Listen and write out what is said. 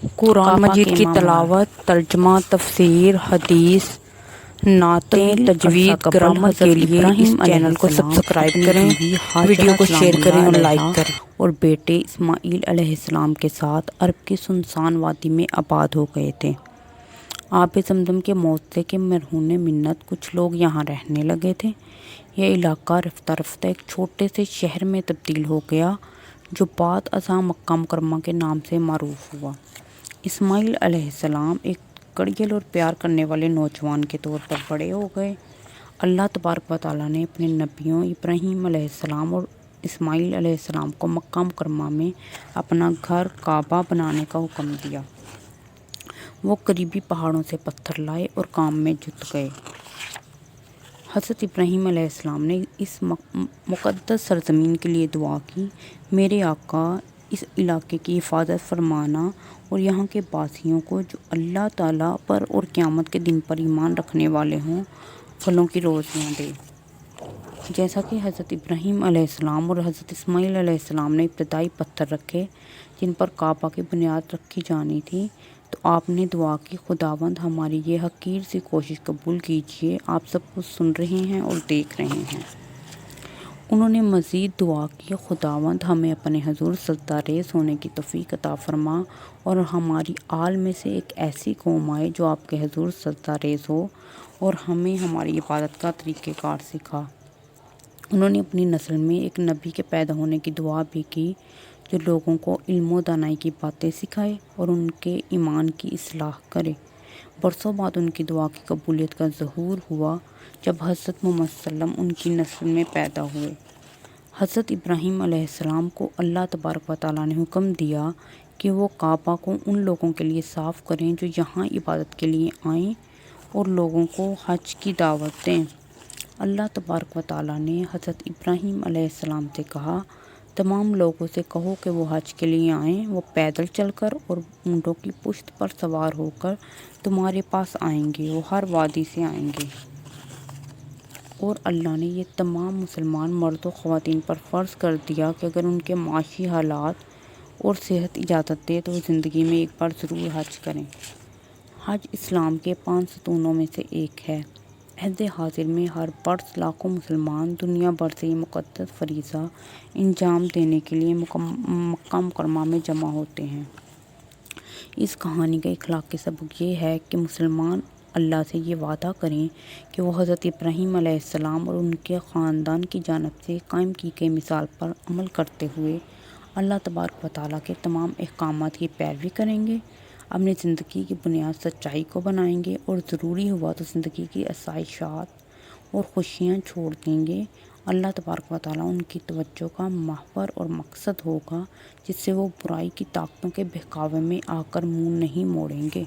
قرآن مجید کی تلاوت، ترجمہ، تفسیر، حدیث، نعتیں، تجوید، گرامر کے لیے اس چینل کو سبسکرائب کریں، ویڈیو کو شیئر کریں اور لائک کریں۔ اور بیٹے اسماعیل علیہ السلام کے ساتھ عرب کی سنسان وادی میں آباد ہو گئے تھے۔ آب زمزم کے معجزے کے مرہون منت کچھ لوگ یہاں رہنے لگے تھے۔ یہ علاقہ رفتہ رفتہ ایک چھوٹے سے شہر میں تبدیل ہو گیا جو بعد ازاں مکہ مکرمہ کے نام سے معروف ہوا۔ اسماعیل علیہ السلام ایک کڑگل اور پیار کرنے والے نوجوان کے طور پر بڑے ہو گئے۔ اللہ تبارک و تعالیٰ نے اپنے نبیوں ابراہیم علیہ السلام اور اسماعیل علیہ السلام کو مکہ مکرمہ میں اپنا گھر کعبہ بنانے کا حکم دیا۔ وہ قریبی پہاڑوں سے پتھر لائے اور کام میں جٹ گئے۔ حضرت ابراہیم علیہ السلام نے اس مقدس سرزمین کے لیے دعا کی، میرے آقا اس علاقے کی حفاظت فرمانا اور یہاں کے باسیوں کو جو اللہ تعالیٰ پر اور قیامت کے دن پر ایمان رکھنے والے ہوں پھلوں کی روزیاں دے۔ جیسا کہ حضرت ابراہیم علیہ السلام اور حضرت اسماعیل علیہ السلام نے ابتدائی پتھر رکھے جن پر کعبہ کی بنیاد رکھی جانی تھی، تو آپ نے دعا کی، خداوند ہماری یہ حقیر سی کوشش قبول کیجیے، آپ سب کچھ سن رہے ہیں اور دیکھ رہے ہیں۔ انہوں نے مزید دعا کی، خداوند ہمیں اپنے حضور سجدہ ریز ہونے کی توفیق عطا فرما اور ہماری آل میں سے ایک ایسی قوم آئے جو آپ کے حضور سجدہ ریز ہو اور ہمیں ہماری عبادت کا طریقہ کار سکھا۔ انہوں نے اپنی نسل میں ایک نبی کے پیدا ہونے کی دعا بھی کی جو لوگوں کو علم و دانائی کی باتیں سکھائے اور ان کے ایمان کی اصلاح کرے۔ برسوں بعد ان کی دعا کی قبولیت کا ظہور ہوا جب حضرت محمد صلی اللہ علیہ وسلم ان کی نسل میں پیدا ہوئے۔ حضرت ابراہیم علیہ السلام کو اللہ تبارک و تعالیٰ نے حکم دیا کہ وہ کعبہ کو ان لوگوں کے لیے صاف کریں جو یہاں عبادت کے لیے آئیں اور لوگوں کو حج کی دعوت دیں۔ اللہ تبارک و تعالیٰ نے حضرت ابراہیم علیہ السلام سے کہا، تمام لوگوں سے کہو کہ وہ حج کے لیے آئیں، وہ پیدل چل کر اور اونٹوں کی پشت پر سوار ہو کر تمہارے پاس آئیں گے، وہ ہر وادی سے آئیں گے۔ اور اللہ نے یہ تمام مسلمان مرد و خواتین پر فرض کر دیا کہ اگر ان کے معاشی حالات اور صحت اجازت دے تو وہ زندگی میں ایک بار ضرور حج کریں۔ حج اسلام کے 5 ستونوں میں سے ایک ہے۔ عہد حاضر میں ہر برس لاکھوں مسلمان دنیا بھر سے یہ مقدس فریضہ انجام دینے کے لیے مکہ مکرمہ میں جمع ہوتے ہیں۔ اس کہانی کا اخلاقی سبق یہ ہے کہ مسلمان اللہ سے یہ وعدہ کریں کہ وہ حضرت ابراہیم علیہ السلام اور ان کے خاندان کی جانب سے قائم کی گئی مثال پر عمل کرتے ہوئے اللہ تبارک و تعالیٰ کے تمام احکامات کی پیروی کریں گے، اپنی زندگی کی بنیاد سچائی کو بنائیں گے اور ضروری ہوا تو زندگی کی آسائشات اور خوشیاں چھوڑ دیں گے۔ اللہ تبارک و تعالیٰ ان کی توجہ کا محور اور مقصد ہوگا جس سے وہ برائی کی طاقتوں کے بہکاوے میں آ کر منہ نہیں موڑیں گے۔